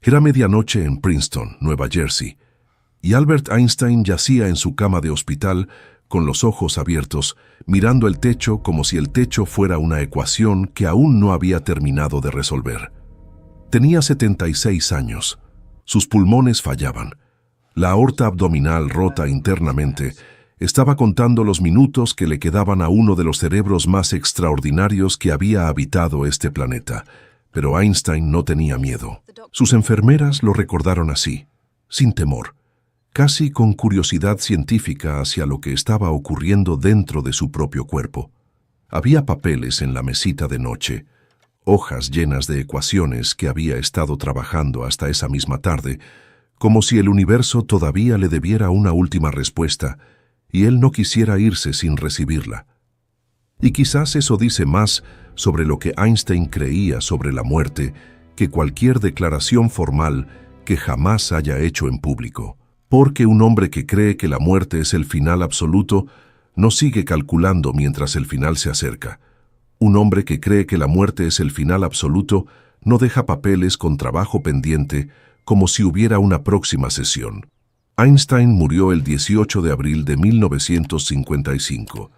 Era medianoche en Princeton, Nueva Jersey, y Albert Einstein yacía en su cama de hospital con los ojos abiertos, mirando el techo como si el techo fuera una ecuación que aún no había terminado de resolver. Tenía 76 años. Sus pulmones fallaban. La aorta abdominal rota internamente estaba contando los minutos que le quedaban a uno de los cerebros más extraordinarios que había habitado este planeta. Pero Einstein no tenía miedo. Sus enfermeras lo recordaron así, sin temor, casi con curiosidad científica hacia lo que estaba ocurriendo dentro de su propio cuerpo. Había papeles en la mesita de noche, hojas llenas de ecuaciones que había estado trabajando hasta esa misma tarde, como si el universo todavía le debiera una última respuesta y él no quisiera irse sin recibirla. Y quizás eso dice más sobre lo que Einstein creía sobre la muerte que cualquier declaración formal que jamás haya hecho en público. Porque un hombre que cree que la muerte es el final absoluto no sigue calculando mientras el final se acerca. Un hombre que cree que la muerte es el final absoluto no deja papeles con trabajo pendiente como si hubiera una próxima sesión. Einstein murió el 18 de abril de 1955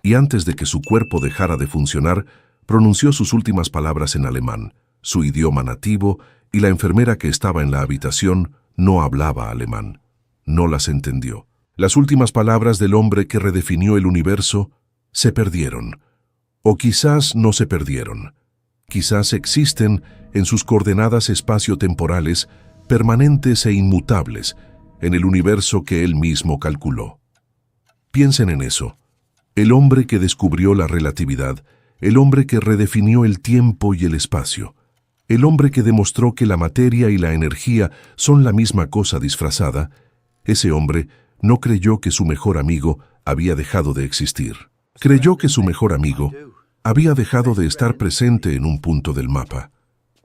y antes de que su cuerpo dejara de funcionar, pronunció sus últimas palabras en alemán, su idioma nativo, y la enfermera que estaba en la habitación no hablaba alemán. No las entendió. Las últimas palabras del hombre que redefinió el universo se perdieron. O quizás no se perdieron. Quizás existen en sus coordenadas espaciotemporales permanentes e inmutables en el universo que él mismo calculó. Piensen en eso. El hombre que descubrió la relatividad, el hombre que redefinió el tiempo y el espacio, el hombre que demostró que la materia y la energía son la misma cosa disfrazada, ese hombre no creyó que su mejor amigo había dejado de existir. Creyó que su mejor amigo había dejado de estar presente en un punto del mapa,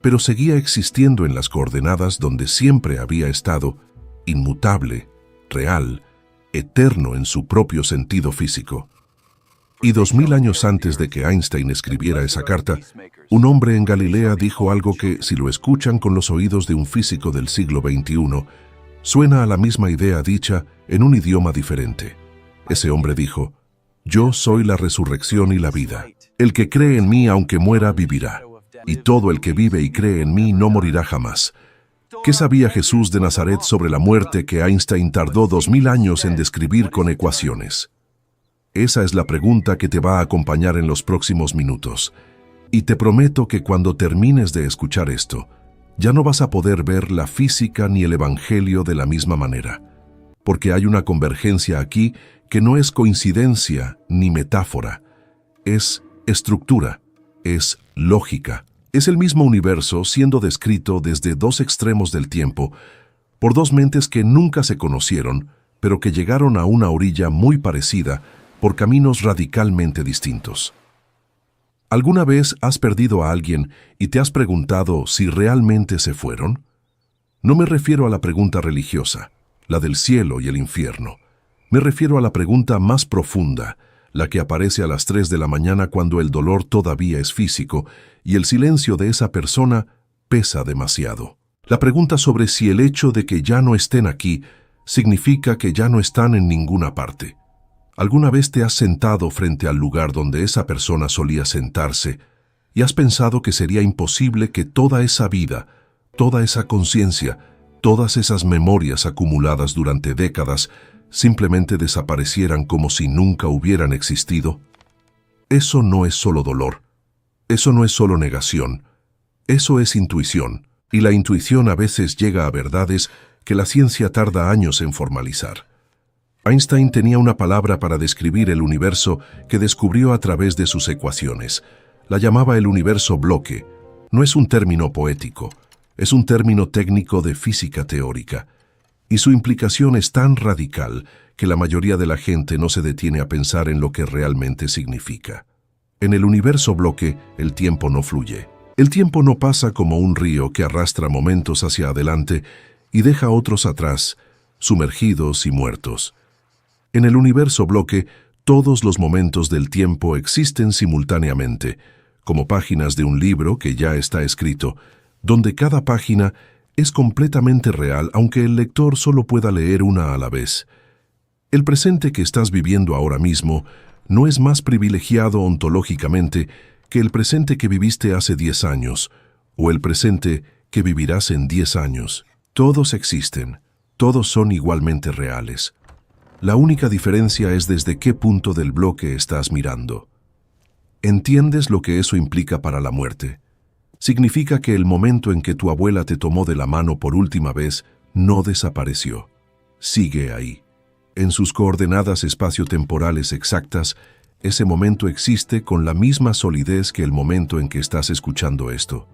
pero seguía existiendo en las coordenadas donde siempre había estado, inmutable, real, eterno en su propio sentido físico. Y 2000 años antes de que Einstein escribiera esa carta, un hombre en Galilea dijo algo que, si lo escuchan con los oídos de un físico del siglo XXI, suena a la misma idea dicha en un idioma diferente. Ese hombre dijo: «Yo soy la resurrección y la vida. El que cree en mí, aunque muera, vivirá. Y todo el que vive y cree en mí no morirá jamás». ¿Qué sabía Jesús de Nazaret sobre la muerte que Einstein tardó 2000 años en describir con ecuaciones? Esa es la pregunta que te va a acompañar en los próximos minutos. Y te prometo que cuando termines de escuchar esto, ya no vas a poder ver la física ni el evangelio de la misma manera. Porque hay una convergencia aquí que no es coincidencia ni metáfora. Es estructura, es lógica. Es el mismo universo siendo descrito desde dos extremos del tiempo, por dos mentes que nunca se conocieron, pero que llegaron a una orilla muy parecida por caminos radicalmente distintos. ¿Alguna vez has perdido a alguien y te has preguntado si realmente se fueron? No me refiero a la pregunta religiosa, la del cielo y el infierno. Me refiero a la pregunta más profunda, la que aparece a las 3 de la mañana cuando el dolor todavía es físico y el silencio de esa persona pesa demasiado. La pregunta sobre si el hecho de que ya no estén aquí significa que ya no están en ninguna parte. ¿Alguna vez te has sentado frente al lugar donde esa persona solía sentarse y has pensado que sería imposible que toda esa vida, toda esa conciencia, todas esas memorias acumuladas durante décadas simplemente desaparecieran como si nunca hubieran existido? Eso no es solo dolor, eso no es solo negación, eso es intuición, y la intuición a veces llega a verdades que la ciencia tarda años en formalizar. Einstein tenía una palabra para describir el universo que descubrió a través de sus ecuaciones. La llamaba el universo bloque. No es un término poético, es un término técnico de física teórica. Y su implicación es tan radical que la mayoría de la gente no se detiene a pensar en lo que realmente significa. En el universo bloque, el tiempo no fluye. El tiempo no pasa como un río que arrastra momentos hacia adelante y deja otros atrás, sumergidos y muertos. En el universo bloque, todos los momentos del tiempo existen simultáneamente, como páginas de un libro que ya está escrito, donde cada página es completamente real, aunque el lector solo pueda leer una a la vez. El presente que estás viviendo ahora mismo no es más privilegiado ontológicamente que el presente que viviste hace 10 años, o el presente que vivirás en 10 años. Todos existen, todos son igualmente reales. La única diferencia es desde qué punto del bloque estás mirando. ¿Entiendes lo que eso implica para la muerte? Significa que el momento en que tu abuela te tomó de la mano por última vez no desapareció. Sigue ahí. En sus coordenadas espaciotemporales exactas, ese momento existe con la misma solidez que el momento en que estás escuchando esto.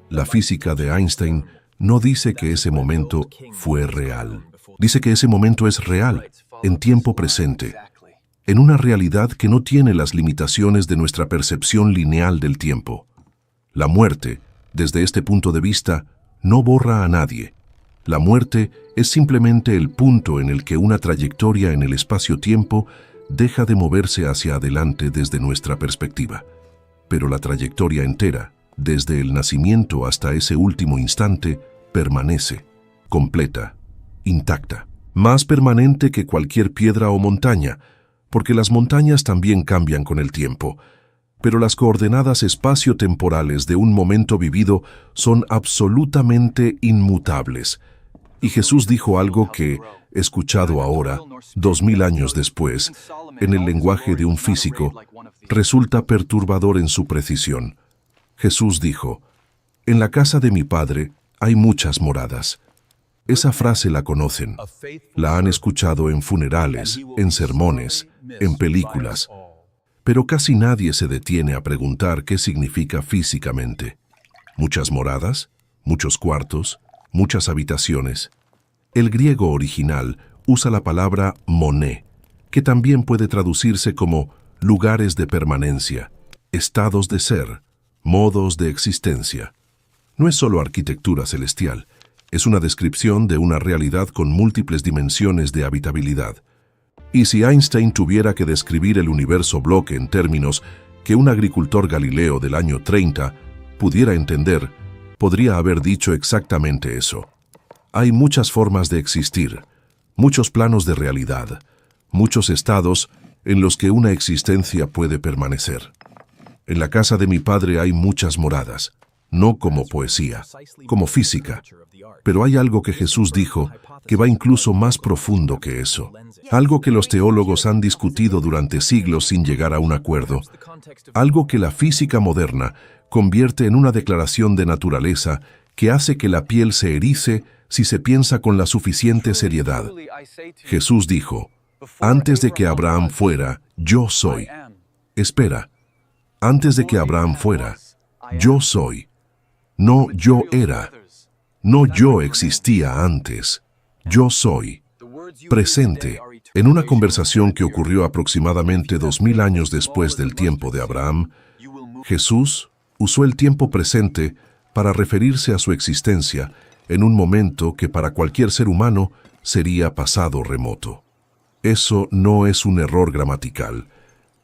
La física de Einstein no dice que ese momento fue real. Dice que ese momento es real, en tiempo presente, en una realidad que no tiene las limitaciones de nuestra percepción lineal del tiempo. La muerte, desde este punto de vista, no borra a nadie. La muerte es simplemente el punto en el que una trayectoria en el espacio-tiempo deja de moverse hacia adelante desde nuestra perspectiva. Pero la trayectoria entera, desde el nacimiento hasta ese último instante, permanece, completa, intacta, más permanente que cualquier piedra o montaña, porque las montañas también cambian con el tiempo, pero las coordenadas espaciotemporales de un momento vivido son absolutamente inmutables. Y Jesús dijo algo que, escuchado ahora, 2000 años después, en el lenguaje de un físico, resulta perturbador en su precisión. Jesús dijo: «En la casa de mi Padre hay muchas moradas». Esa frase la conocen, la han escuchado en funerales, en sermones, en películas, pero casi nadie se detiene a preguntar qué significa físicamente. ¿Muchas moradas? ¿Muchos cuartos? ¿Muchas habitaciones? El griego original usa la palabra moné, que también puede traducirse como lugares de permanencia, estados de ser, modos de existencia. No es solo arquitectura celestial, es una descripción de una realidad con múltiples dimensiones de habitabilidad. Y si Einstein tuviera que describir el universo bloque en términos que un agricultor galileo del año 30 pudiera entender, podría haber dicho exactamente eso. Hay muchas formas de existir, muchos planos de realidad, muchos estados en los que una existencia puede permanecer. En la casa de mi Padre hay muchas moradas, no como poesía, como física. Pero hay algo que Jesús dijo que va incluso más profundo que eso. Algo que los teólogos han discutido durante siglos sin llegar a un acuerdo. Algo que la física moderna convierte en una declaración de naturaleza que hace que la piel se erice si se piensa con la suficiente seriedad. Jesús dijo: «Antes de que Abraham fuera, yo soy». Espera, antes de que Abraham fuera, yo soy. No yo era. No yo existía antes. Yo soy. Presente. En una conversación que ocurrió aproximadamente 2000 años después del tiempo de Abraham, Jesús usó el tiempo presente para referirse a su existencia en un momento que para cualquier ser humano sería pasado remoto. Eso no es un error gramatical.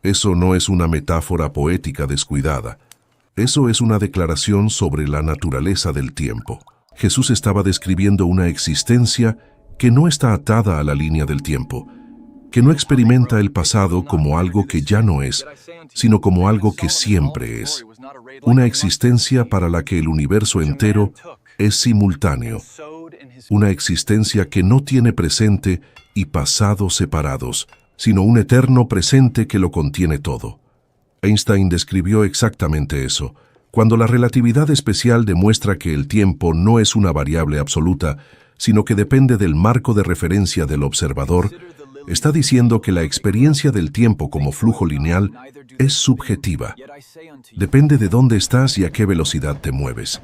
Eso no es una metáfora poética descuidada. Eso es una declaración sobre la naturaleza del tiempo. Jesús estaba describiendo una existencia que no está atada a la línea del tiempo, que no experimenta el pasado como algo que ya no es, sino como algo que siempre es. Una existencia para la que el universo entero es simultáneo. Una existencia que no tiene presente y pasado separados, sino un eterno presente que lo contiene todo. Einstein describió exactamente eso. Cuando la relatividad especial demuestra que el tiempo no es una variable absoluta, sino que depende del marco de referencia del observador, está diciendo que la experiencia del tiempo como flujo lineal es subjetiva. Depende de dónde estás y a qué velocidad te mueves.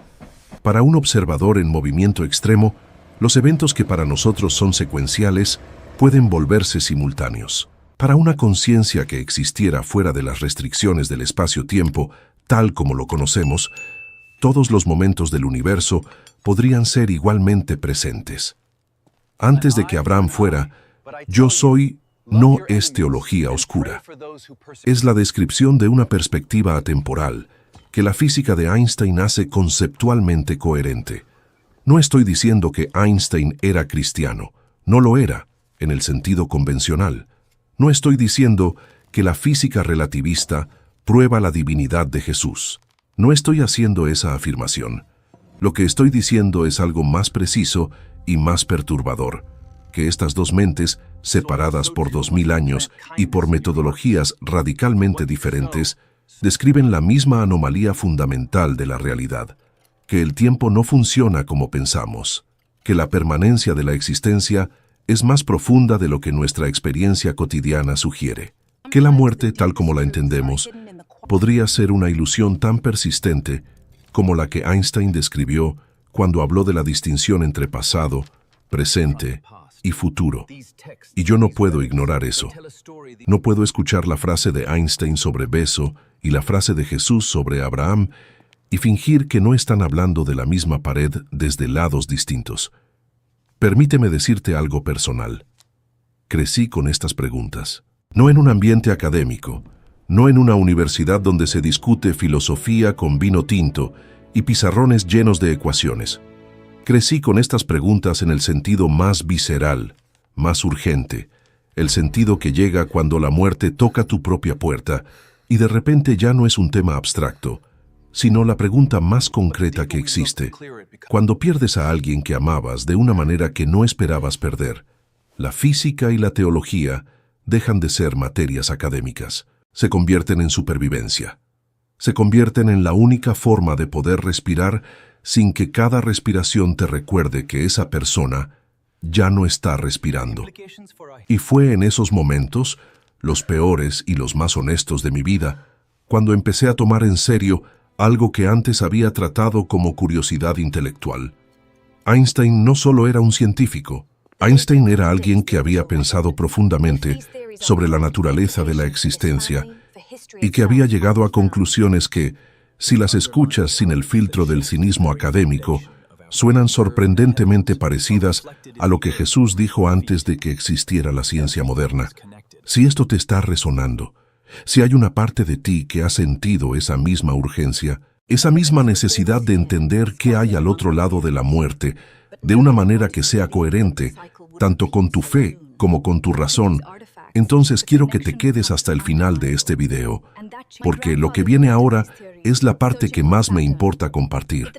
Para un observador en movimiento extremo, los eventos que para nosotros son secuenciales pueden volverse simultáneos. Para una conciencia que existiera fuera de las restricciones del espacio-tiempo, tal como lo conocemos, todos los momentos del universo podrían ser igualmente presentes. Antes de que Abraham fuera, yo soy no es teología oscura. Es la descripción de una perspectiva atemporal que la física de Einstein hace conceptualmente coherente. No estoy diciendo que Einstein era cristiano. No lo era, en el sentido convencional. No estoy diciendo que la física relativista prueba la divinidad de Jesús. No estoy haciendo esa afirmación. Lo que estoy diciendo es algo más preciso y más perturbador, que estas dos mentes, separadas por 2000 años y por metodologías radicalmente diferentes, describen la misma anomalía fundamental de la realidad, que el tiempo no funciona como pensamos, que la permanencia de la existencia es más profunda de lo que nuestra experiencia cotidiana sugiere, que la muerte, tal como la entendemos, podría ser una ilusión tan persistente como la que Einstein describió cuando habló de la distinción entre pasado, presente y futuro. Y yo no puedo ignorar eso. No puedo escuchar la frase de Einstein sobre beso y la frase de Jesús sobre Abraham y fingir que no están hablando de la misma pared desde lados distintos. Permíteme decirte algo personal. Crecí con estas preguntas. No en un ambiente académico, no en una universidad donde se discute filosofía con vino tinto y pizarrones llenos de ecuaciones. Crecí con estas preguntas en el sentido más visceral, más urgente, el sentido que llega cuando la muerte toca tu propia puerta y de repente ya no es un tema abstracto, sino la pregunta más concreta que existe. Cuando pierdes a alguien que amabas de una manera que no esperabas perder, la física y la teología dejan de ser materias académicas, se convierten en supervivencia. Se convierten en la única forma de poder respirar sin que cada respiración te recuerde que esa persona ya no está respirando. Y fue en esos momentos, los peores y los más honestos de mi vida, cuando empecé a tomar en serio algo que antes había tratado como curiosidad intelectual. Einstein no solo era un científico, Einstein era alguien que había pensado profundamente sobre la naturaleza de la existencia y que había llegado a conclusiones que, si las escuchas sin el filtro del cinismo académico, suenan sorprendentemente parecidas a lo que Jesús dijo antes de que existiera la ciencia moderna. Si esto te está resonando, si hay una parte de ti que ha sentido esa misma urgencia, esa misma necesidad de entender qué hay al otro lado de la muerte, de una manera que sea coherente, tanto con tu fe como con tu razón, entonces quiero que te quedes hasta el final de este video, porque lo que viene ahora es la parte que más me importa compartir.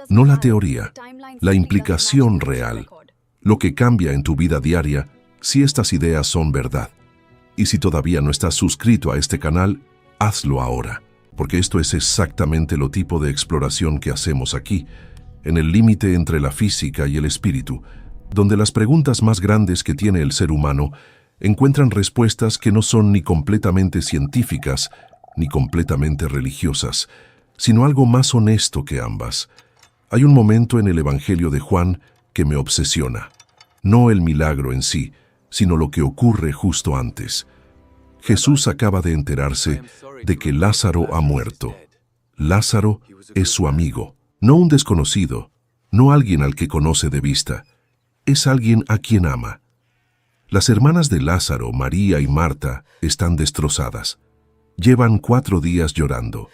No la teoría, la implicación real, lo que cambia en tu vida diaria si estas ideas son verdad. Y si todavía no estás suscrito a este canal, hazlo ahora, porque esto es exactamente lo tipo de exploración que hacemos aquí, en el límite entre la física y el espíritu, donde las preguntas más grandes que tiene el ser humano encuentran respuestas que no son ni completamente científicas ni completamente religiosas, sino algo más honesto que ambas. Hay un momento en el Evangelio de Juan que me obsesiona. No el milagro en sí, sino lo que ocurre justo antes. Jesús acaba de enterarse de que Lázaro ha muerto. Lázaro es su amigo, no un desconocido, no alguien al que conoce de vista. Es alguien a quien ama. Las hermanas de Lázaro, María y Marta, están destrozadas. Llevan 4 días llorando.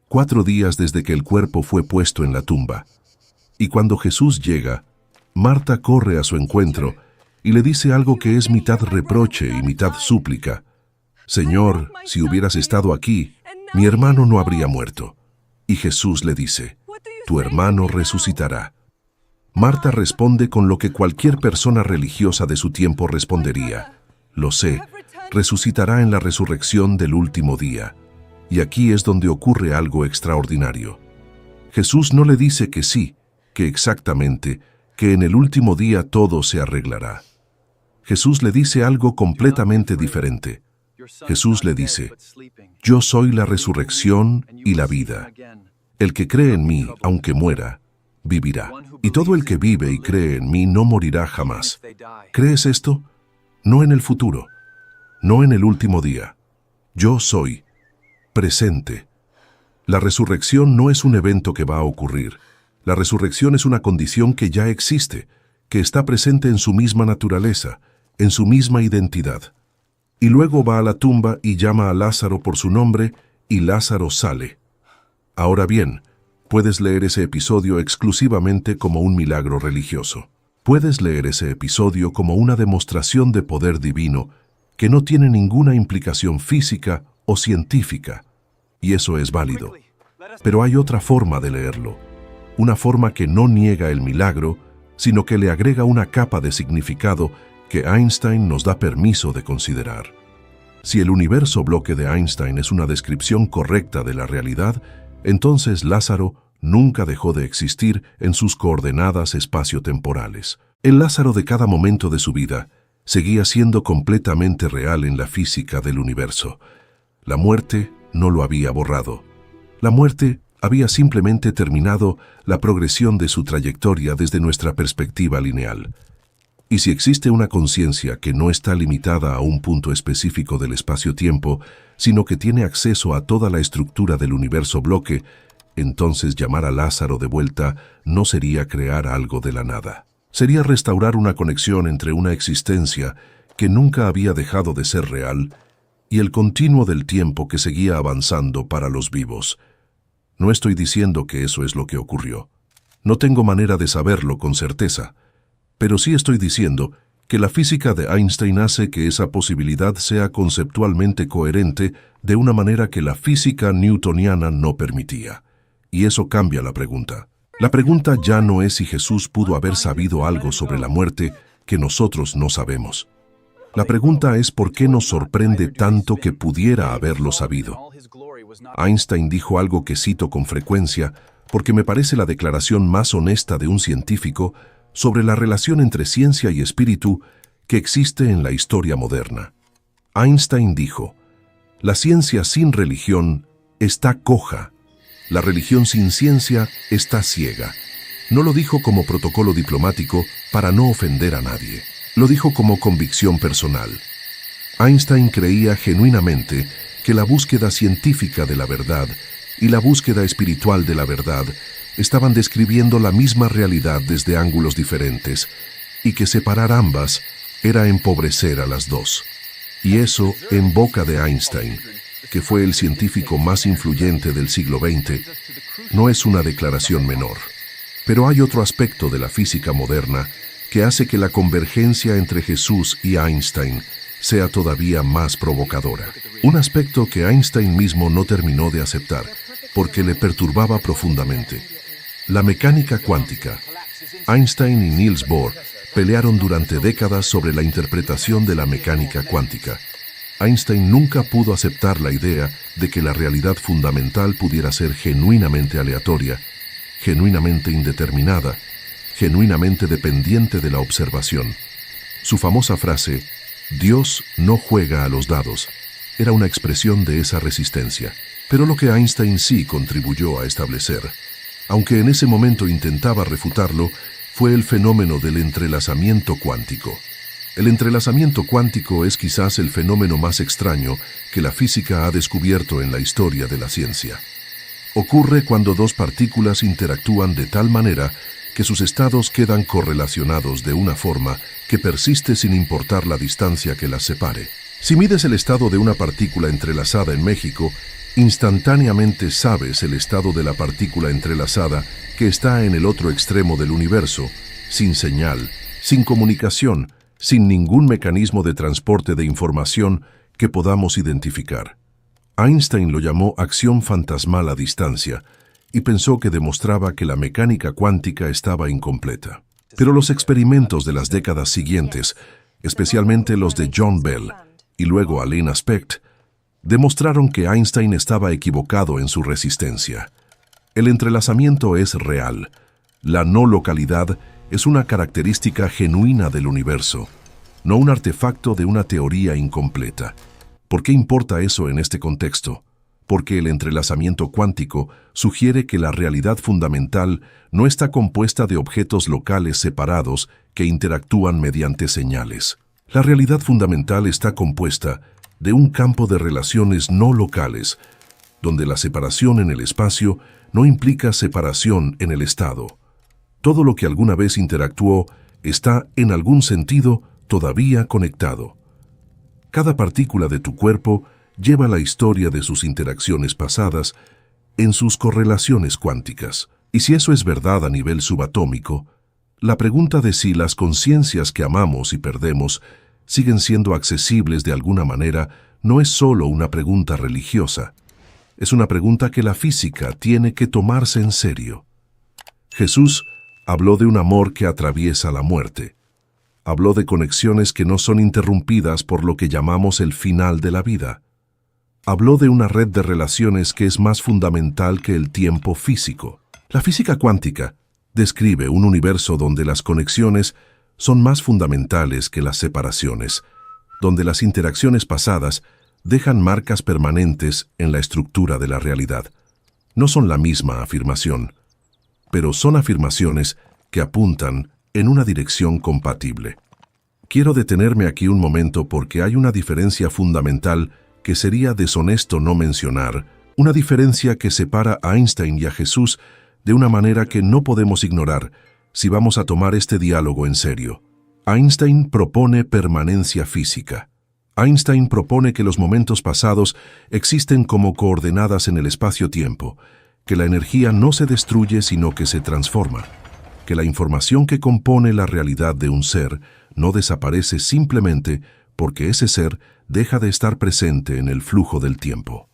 4 días desde que el cuerpo fue puesto en la tumba. Y cuando Jesús llega, Marta corre a su encuentro y le dice algo que es mitad reproche y mitad súplica. Señor, si hubieras estado aquí, mi hermano no habría muerto. Y Jesús le dice, tu hermano resucitará. Marta responde con lo que cualquier persona religiosa de su tiempo respondería. Lo sé, resucitará en la resurrección del último día. Y aquí es donde ocurre algo extraordinario. Jesús no le dice que sí, que exactamente, que en el último día todo se arreglará. Jesús le dice algo completamente diferente. Jesús le dice, yo soy la resurrección y la vida. El que cree en mí, aunque muera, vivirá. Y todo el que vive y cree en mí no morirá jamás. ¿Crees esto? No en el futuro, no en el último día. Yo soy presente. La resurrección no es un evento que va a ocurrir. La resurrección es una condición que ya existe, que está presente en su misma naturaleza, en su misma identidad. Y luego va a la tumba y llama a Lázaro por su nombre, y Lázaro sale. Ahora bien, Puedes leer ese episodio exclusivamente como un milagro religioso. Puedes leer ese episodio como una demostración de poder divino que no tiene ninguna implicación física o científica, y eso es válido. Pero hay otra forma de leerlo, una forma que no niega el milagro, sino que le agrega una capa de significado que Einstein nos da permiso de considerar. Si el universo bloque de Einstein es una descripción correcta de la realidad, entonces Lázaro nunca dejó de existir en sus coordenadas espaciotemporales. El Lázaro de cada momento de su vida seguía siendo completamente real en la física del universo. La muerte no lo había borrado. La muerte había simplemente terminado la progresión de su trayectoria desde nuestra perspectiva lineal. Y si existe una conciencia que no está limitada a un punto específico del espacio-tiempo, sino que tiene acceso a toda la estructura del universo bloque, entonces llamar a Lázaro de vuelta no sería crear algo de la nada. Sería restaurar una conexión entre una existencia que nunca había dejado de ser real y el continuo del tiempo que seguía avanzando para los vivos. No estoy diciendo que eso es lo que ocurrió. No tengo manera de saberlo con certeza. Pero sí estoy diciendo que la física de Einstein hace que esa posibilidad sea conceptualmente coherente de una manera que la física newtoniana no permitía. Y eso cambia la pregunta. La pregunta ya no es si Jesús pudo haber sabido algo sobre la muerte que nosotros no sabemos. La pregunta es por qué nos sorprende tanto que pudiera haberlo sabido. Einstein dijo algo que cito con frecuencia porque me parece la declaración más honesta de un científico sobre la relación entre ciencia y espíritu que existe en la historia moderna. Einstein dijo, «La ciencia sin religión está coja. La religión sin ciencia está ciega». No lo dijo como protocolo diplomático para no ofender a nadie. Lo dijo como convicción personal. Einstein creía genuinamente que la búsqueda científica de la verdad y la búsqueda espiritual de la verdad estaban describiendo la misma realidad desde ángulos diferentes, y que separar ambas era empobrecer a las dos. Y eso, en boca de Einstein, que fue el científico más influyente del siglo XX, no es una declaración menor. Pero hay otro aspecto de la física moderna que hace que la convergencia entre Jesús y Einstein sea todavía más provocadora. Un aspecto que Einstein mismo no terminó de aceptar, porque le perturbaba profundamente. La mecánica cuántica. Einstein y Niels Bohr pelearon durante décadas sobre la interpretación de la mecánica cuántica. Einstein nunca pudo aceptar la idea de que la realidad fundamental pudiera ser genuinamente aleatoria, genuinamente indeterminada, genuinamente dependiente de la observación. Su famosa frase, «Dios no juega a los dados», era una expresión de esa resistencia. Pero lo que Einstein sí contribuyó a establecer, aunque en ese momento intentaba refutarlo, fue el fenómeno del entrelazamiento cuántico. El entrelazamiento cuántico es quizás el fenómeno más extraño que la física ha descubierto en la historia de la ciencia. Ocurre cuando dos partículas interactúan de tal manera que sus estados quedan correlacionados de una forma que persiste sin importar la distancia que las separe. Si mides el estado de una partícula entrelazada en México, instantáneamente sabes el estado de la partícula entrelazada que está en el otro extremo del universo, sin señal, sin comunicación, sin ningún mecanismo de transporte de información que podamos identificar. Einstein lo llamó acción fantasmal a distancia y pensó que demostraba que la mecánica cuántica estaba incompleta. Pero los experimentos de las décadas siguientes, especialmente los de John Bell y luego Alain Aspect, demostraron que Einstein estaba equivocado en su resistencia. El entrelazamiento es real. La no localidad es una característica genuina del universo, no un artefacto de una teoría incompleta. ¿Por qué importa eso en este contexto? Porque el entrelazamiento cuántico sugiere que la realidad fundamental no está compuesta de objetos locales separados que interactúan mediante señales. La realidad fundamental está compuesta de un campo de relaciones no locales, donde la separación en el espacio no implica separación en el estado. Todo lo que alguna vez interactuó está, en algún sentido, todavía conectado. Cada partícula de tu cuerpo lleva la historia de sus interacciones pasadas, en sus correlaciones cuánticas. Y si eso es verdad a nivel subatómico, la pregunta de si las conciencias que amamos y perdemos siguen siendo accesibles de alguna manera no es solo una pregunta religiosa. Es una pregunta que la física tiene que tomarse en serio. Jesús habló de un amor que atraviesa la muerte. Habló de conexiones que no son interrumpidas por lo que llamamos el final de la vida. Habló de una red de relaciones que es más fundamental que el tiempo físico. La física cuántica describe un universo donde las conexiones son más fundamentales que las separaciones, donde las interacciones pasadas dejan marcas permanentes en la estructura de la realidad. No son la misma afirmación, pero son afirmaciones que apuntan en una dirección compatible. Quiero detenerme aquí un momento porque hay una diferencia fundamental que sería deshonesto no mencionar, una diferencia que separa a Einstein y a Jesús de una manera que no podemos ignorar si vamos a tomar este diálogo en serio. Einstein propone permanencia física. Einstein propone que los momentos pasados existen como coordenadas en el espacio-tiempo, que la energía no se destruye sino que se transforma, que la información que compone la realidad de un ser no desaparece simplemente porque ese ser deja de estar presente en el flujo del tiempo.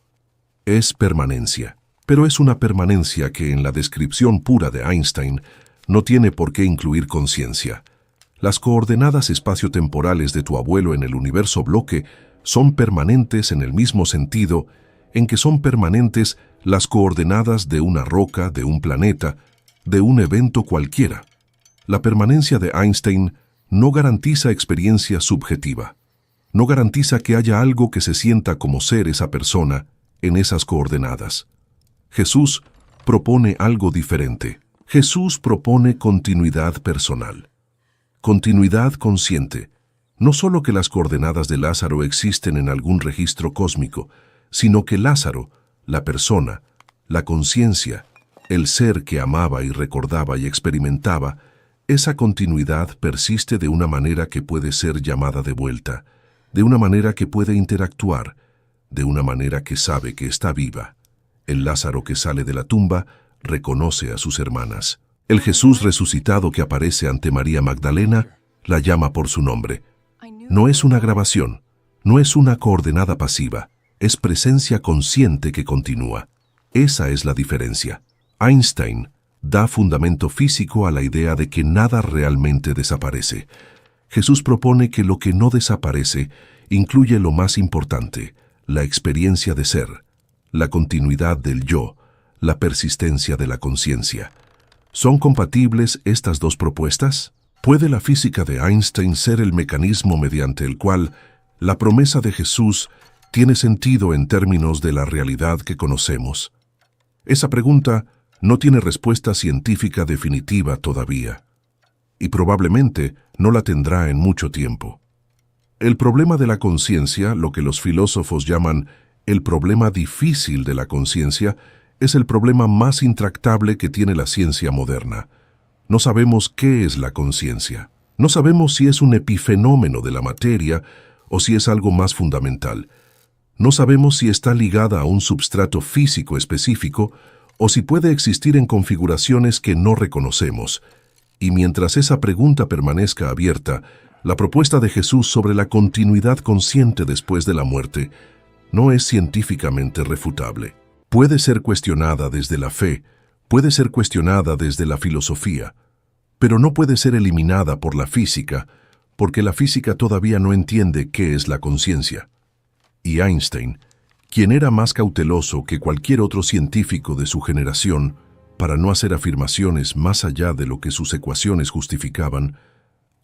Es permanencia, pero es una permanencia que en la descripción pura de Einstein no tiene por qué incluir conciencia. Las coordenadas espaciotemporales de tu abuelo en el universo bloque son permanentes en el mismo sentido en que son permanentes las coordenadas de una roca, de un planeta, de un evento cualquiera. La permanencia de Einstein no garantiza experiencia subjetiva. No garantiza que haya algo que se sienta como ser esa persona en esas coordenadas. Jesús propone algo diferente. Jesús propone continuidad personal. Continuidad consciente. No solo que las coordenadas de Lázaro existen en algún registro cósmico, sino que Lázaro, la persona, la conciencia, el ser que amaba y recordaba y experimentaba, esa continuidad persiste de una manera que puede ser llamada de vuelta, de una manera que puede interactuar, de una manera que sabe que está viva. El Lázaro que sale de la tumba reconoce a sus hermanas. El Jesús resucitado que aparece ante María Magdalena la llama por su nombre. No es una grabación, no es una coordenada pasiva, es presencia consciente que continúa. Esa es la diferencia. Einstein da fundamento físico a la idea de que nada realmente desaparece. Jesús propone que lo que no desaparece incluye lo más importante, la experiencia de ser, la continuidad del yo, la persistencia de la conciencia. ¿Son compatibles estas dos propuestas? ¿Puede la física de Einstein ser el mecanismo mediante el cual la promesa de Jesús tiene sentido en términos de la realidad que conocemos? Esa pregunta no tiene respuesta científica definitiva todavía, y probablemente no la tendrá en mucho tiempo. El problema de la conciencia, lo que los filósofos llaman el problema difícil de la conciencia, es el problema más intractable que tiene la ciencia moderna. No sabemos qué es la conciencia. No sabemos si es un epifenómeno de la materia o si es algo más fundamental. No sabemos si está ligada a un substrato físico específico o si puede existir en configuraciones que no reconocemos. Y mientras esa pregunta permanezca abierta, la propuesta de Jesús sobre la continuidad consciente después de la muerte no es científicamente refutable. Puede ser cuestionada desde la fe, puede ser cuestionada desde la filosofía, pero no puede ser eliminada por la física, porque la física todavía no entiende qué es la conciencia. Y Einstein, quien era más cauteloso que cualquier otro científico de su generación para no hacer afirmaciones más allá de lo que sus ecuaciones justificaban,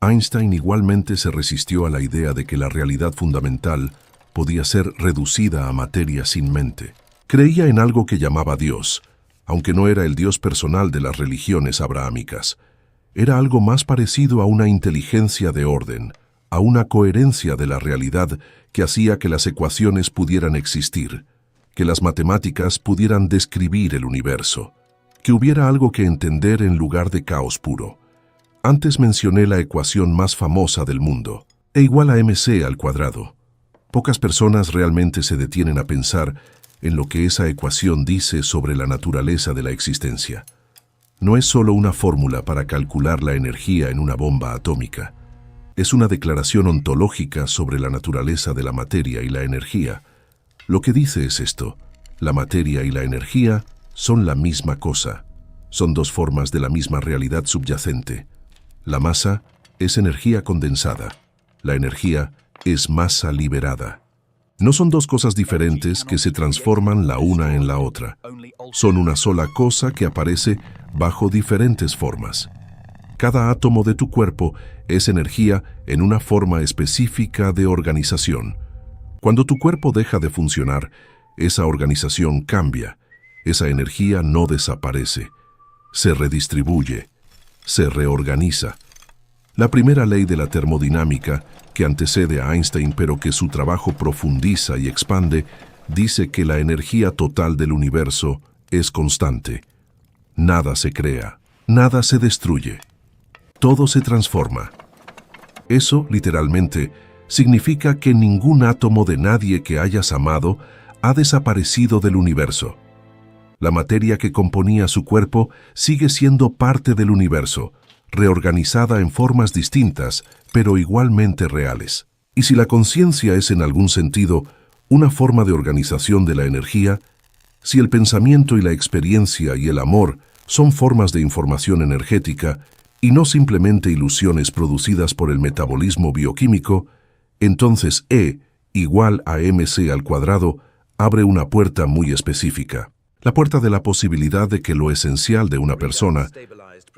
Einstein igualmente se resistió a la idea de que la realidad fundamental podía ser reducida a materia sin mente. Creía en algo que llamaba Dios, aunque no era el Dios personal de las religiones abrahámicas. Era algo más parecido a una inteligencia de orden, a una coherencia de la realidad que hacía que las ecuaciones pudieran existir, que las matemáticas pudieran describir el universo, que hubiera algo que entender en lugar de caos puro. Antes mencioné la ecuación más famosa del mundo, E igual a mc al cuadrado. Pocas personas realmente se detienen a pensar en lo que esa ecuación dice sobre la naturaleza de la existencia. No es solo una fórmula para calcular la energía en una bomba atómica. Es una declaración ontológica sobre la naturaleza de la materia y la energía. Lo que dice es esto: la materia y la energía son la misma cosa. Son dos formas de la misma realidad subyacente. La masa es energía condensada. La energía es masa liberada. No son dos cosas diferentes que se transforman la una en la otra. Son una sola cosa que aparece bajo diferentes formas. Cada átomo de tu cuerpo es energía en una forma específica de organización. Cuando tu cuerpo deja de funcionar, esa organización cambia. Esa energía no desaparece. Se redistribuye. Se reorganiza. La primera ley de la termodinámica, que antecede a Einstein pero que su trabajo profundiza y expande, dice que la energía total del universo es constante. Nada se crea, nada se destruye. Todo se transforma. Eso, literalmente, significa que ningún átomo de nadie que hayas amado ha desaparecido del universo. La materia que componía su cuerpo sigue siendo parte del universo, reorganizada en formas distintas, pero igualmente reales. Y si la conciencia es en algún sentido una forma de organización de la energía, si el pensamiento y la experiencia y el amor son formas de información energética y no simplemente ilusiones producidas por el metabolismo bioquímico, entonces E igual a mc² abre una puerta muy específica. La puerta de la posibilidad de que lo esencial de una persona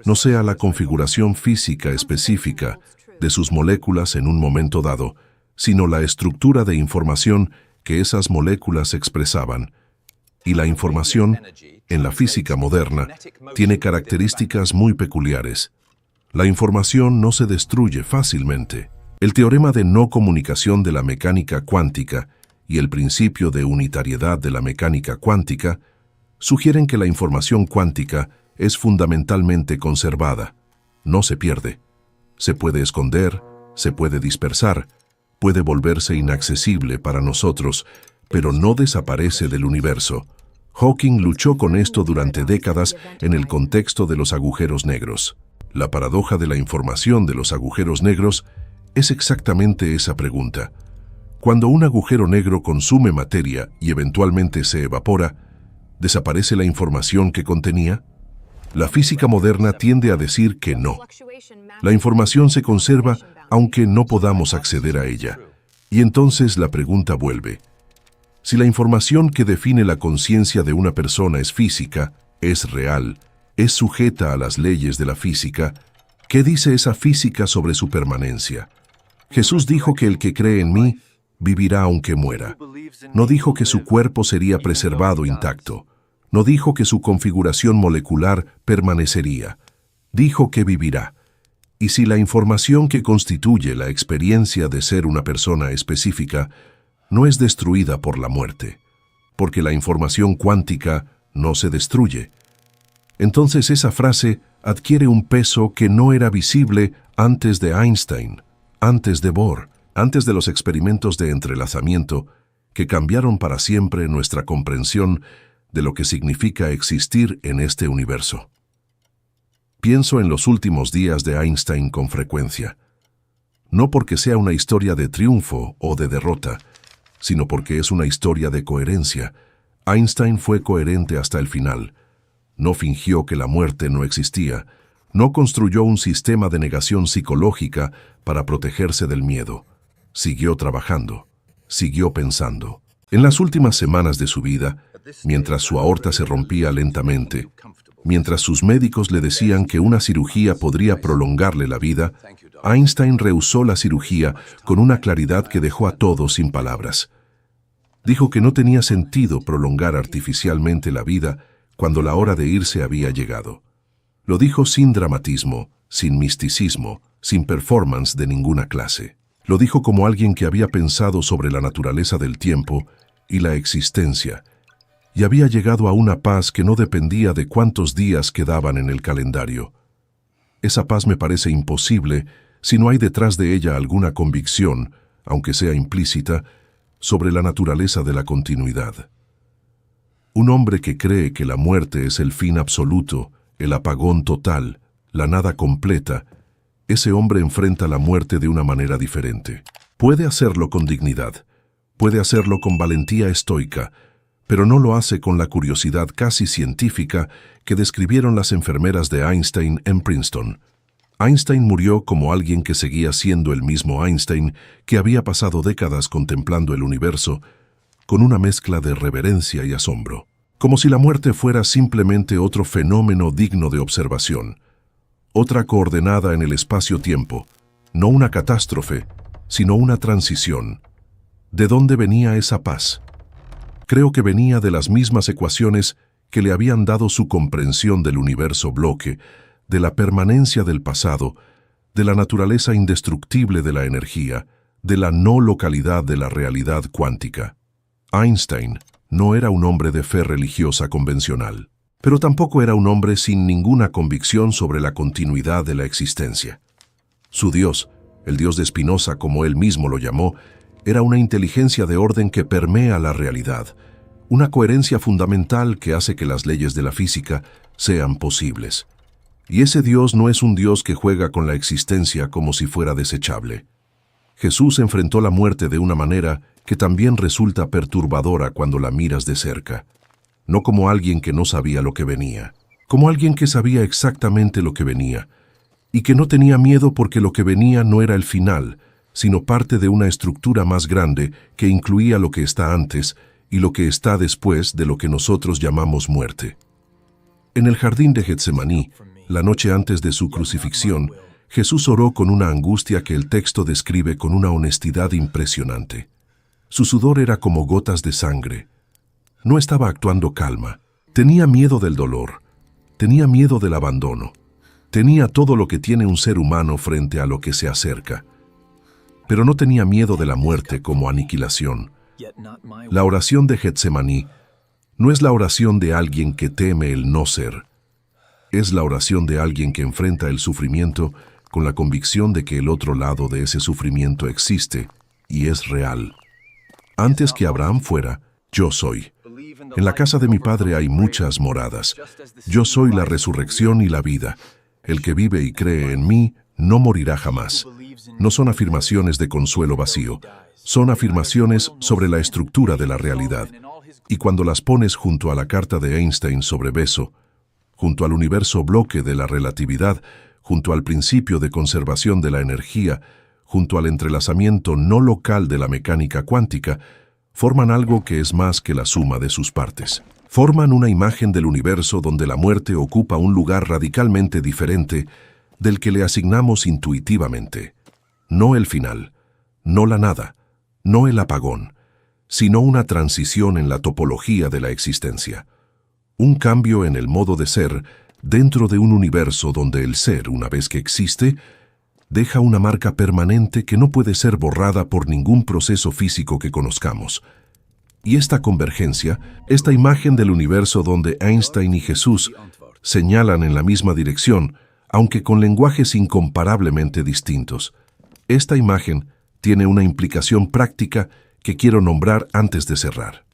no sea la configuración física específica de sus moléculas en un momento dado, sino la estructura de información que esas moléculas expresaban. Y la información, en la física moderna, tiene características muy peculiares. La información no se destruye fácilmente. El teorema de no comunicación de la mecánica cuántica y el principio de unitariedad de la mecánica cuántica sugieren que la información cuántica es fundamentalmente conservada. No se pierde. Se puede esconder, se puede dispersar, puede volverse inaccesible para nosotros, pero no desaparece del universo. Hawking luchó con esto durante décadas en el contexto de los agujeros negros. La paradoja de la información de los agujeros negros es exactamente esa pregunta. Cuando un agujero negro consume materia y eventualmente se evapora, ¿desaparece la información que contenía? La física moderna tiende a decir que no. La información se conserva aunque no podamos acceder a ella. Y entonces la pregunta vuelve. Si la información que define la conciencia de una persona es física, es real, es sujeta a las leyes de la física, ¿qué dice esa física sobre su permanencia? Jesús dijo que el que cree en mí vivirá aunque muera. No dijo que su cuerpo sería preservado intacto. No dijo que su configuración molecular permanecería. Dijo que vivirá. Y si la información que constituye la experiencia de ser una persona específica no es destruida por la muerte, porque la información cuántica no se destruye, entonces esa frase adquiere un peso que no era visible antes de Einstein, antes de Bohr, antes de los experimentos de entrelazamiento que cambiaron para siempre nuestra comprensión de lo que significa existir en este universo. Pienso en los últimos días de Einstein con frecuencia, no porque sea una historia de triunfo o de derrota, sino porque es una historia de coherencia. Einstein fue coherente hasta el final. No fingió que la muerte no existía, no construyó un sistema de negación psicológica para protegerse del miedo. Siguió trabajando, siguió pensando. En las últimas semanas de su vida, mientras su aorta se rompía lentamente, mientras sus médicos le decían que una cirugía podría prolongarle la vida, Einstein rehusó la cirugía con una claridad que dejó a todos sin palabras. Dijo que no tenía sentido prolongar artificialmente la vida cuando la hora de irse había llegado. Lo dijo sin dramatismo, sin misticismo, sin performance de ninguna clase. Lo dijo como alguien que había pensado sobre la naturaleza del tiempo y la existencia, y había llegado a una paz que no dependía de cuántos días quedaban en el calendario. Esa paz me parece imposible si no hay detrás de ella alguna convicción, aunque sea implícita, sobre la naturaleza de la continuidad. Un hombre que cree que la muerte es el fin absoluto, el apagón total, la nada completa, ese hombre enfrenta la muerte de una manera diferente. Puede hacerlo con dignidad, puede hacerlo con valentía estoica, pero no lo hace con la curiosidad casi científica que describieron las enfermeras de Einstein en Princeton. Einstein murió como alguien que seguía siendo el mismo Einstein que había pasado décadas contemplando el universo, con una mezcla de reverencia y asombro, como si la muerte fuera simplemente otro fenómeno digno de observación, otra coordenada en el espacio-tiempo, no una catástrofe, sino una transición. ¿De dónde venía esa paz? Creo que venía de las mismas ecuaciones que le habían dado su comprensión del universo bloque, de la permanencia del pasado, de la naturaleza indestructible de la energía, de la no localidad de la realidad cuántica. Einstein no era un hombre de fe religiosa convencional, pero tampoco era un hombre sin ninguna convicción sobre la continuidad de la existencia. Su Dios, el Dios de Spinoza como él mismo lo llamó, era una inteligencia de orden que permea la realidad, una coherencia fundamental que hace que las leyes de la física sean posibles. Y ese Dios no es un Dios que juega con la existencia como si fuera desechable. Jesús enfrentó la muerte de una manera que también resulta perturbadora cuando la miras de cerca. No como alguien que no sabía lo que venía, como alguien que sabía exactamente lo que venía, y que no tenía miedo porque lo que venía no era el final, sino parte de una estructura más grande que incluía lo que está antes y lo que está después de lo que nosotros llamamos muerte. En el jardín de Getsemaní, la noche antes de su crucifixión, Jesús oró con una angustia que el texto describe con una honestidad impresionante. Su sudor era como gotas de sangre. No estaba actuando calma. Tenía miedo del dolor. Tenía miedo del abandono. Tenía todo lo que tiene un ser humano frente a lo que se acerca. Pero no tenía miedo de la muerte como aniquilación. La oración de Getsemaní no es la oración de alguien que teme el no ser. Es la oración de alguien que enfrenta el sufrimiento con la convicción de que el otro lado de ese sufrimiento existe y es real. Antes que Abraham fuera, yo soy. En la casa de mi Padre hay muchas moradas. Yo soy la resurrección y la vida. El que vive y cree en mí no morirá jamás. No son afirmaciones de consuelo vacío. Son afirmaciones sobre la estructura de la realidad. Y cuando las pones junto a la carta de Einstein sobre beso, junto al universo bloque de la relatividad, junto al principio de conservación de la energía, junto al entrelazamiento no local de la mecánica cuántica, forman algo que es más que la suma de sus partes. Forman una imagen del universo donde la muerte ocupa un lugar radicalmente diferente del que le asignamos intuitivamente. No el final, no la nada, no el apagón, sino una transición en la topología de la existencia. Un cambio en el modo de ser dentro de un universo donde el ser, una vez que existe, deja una marca permanente que no puede ser borrada por ningún proceso físico que conozcamos. Y esta convergencia, esta imagen del universo donde Einstein y Jesús señalan en la misma dirección, aunque con lenguajes incomparablemente distintos, esta imagen tiene una implicación práctica que quiero nombrar antes de cerrar.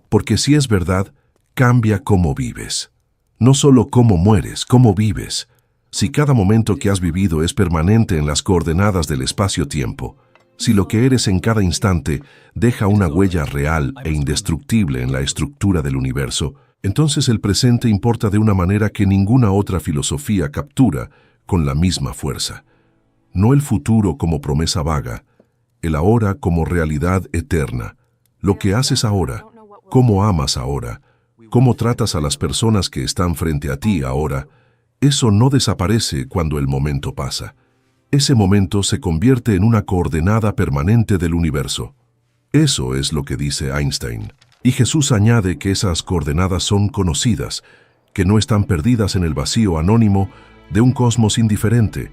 Porque si es verdad, cambia cómo vives. No solo cómo mueres, cómo vives. Si cada momento que has vivido es permanente en las coordenadas del espacio-tiempo, si lo que eres en cada instante deja una huella real e indestructible en la estructura del universo, entonces el presente importa de una manera que ninguna otra filosofía captura con la misma fuerza. No el futuro como promesa vaga, el ahora como realidad eterna, lo que haces ahora, cómo amas ahora, cómo tratas a las personas que están frente a ti ahora. Eso no desaparece cuando el momento pasa. Ese momento se convierte en una coordenada permanente del universo. Eso es lo que dice Einstein. Y Jesús añade que esas coordenadas son conocidas, que no están perdidas en el vacío anónimo de un cosmos indiferente,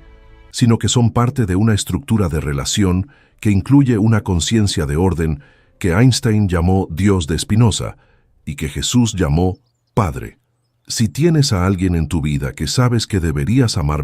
sino que son parte de una estructura de relación que incluye una conciencia de orden que Einstein llamó Dios de Spinoza y que Jesús llamó Padre. Si tienes a alguien en tu vida que sabes que deberías amar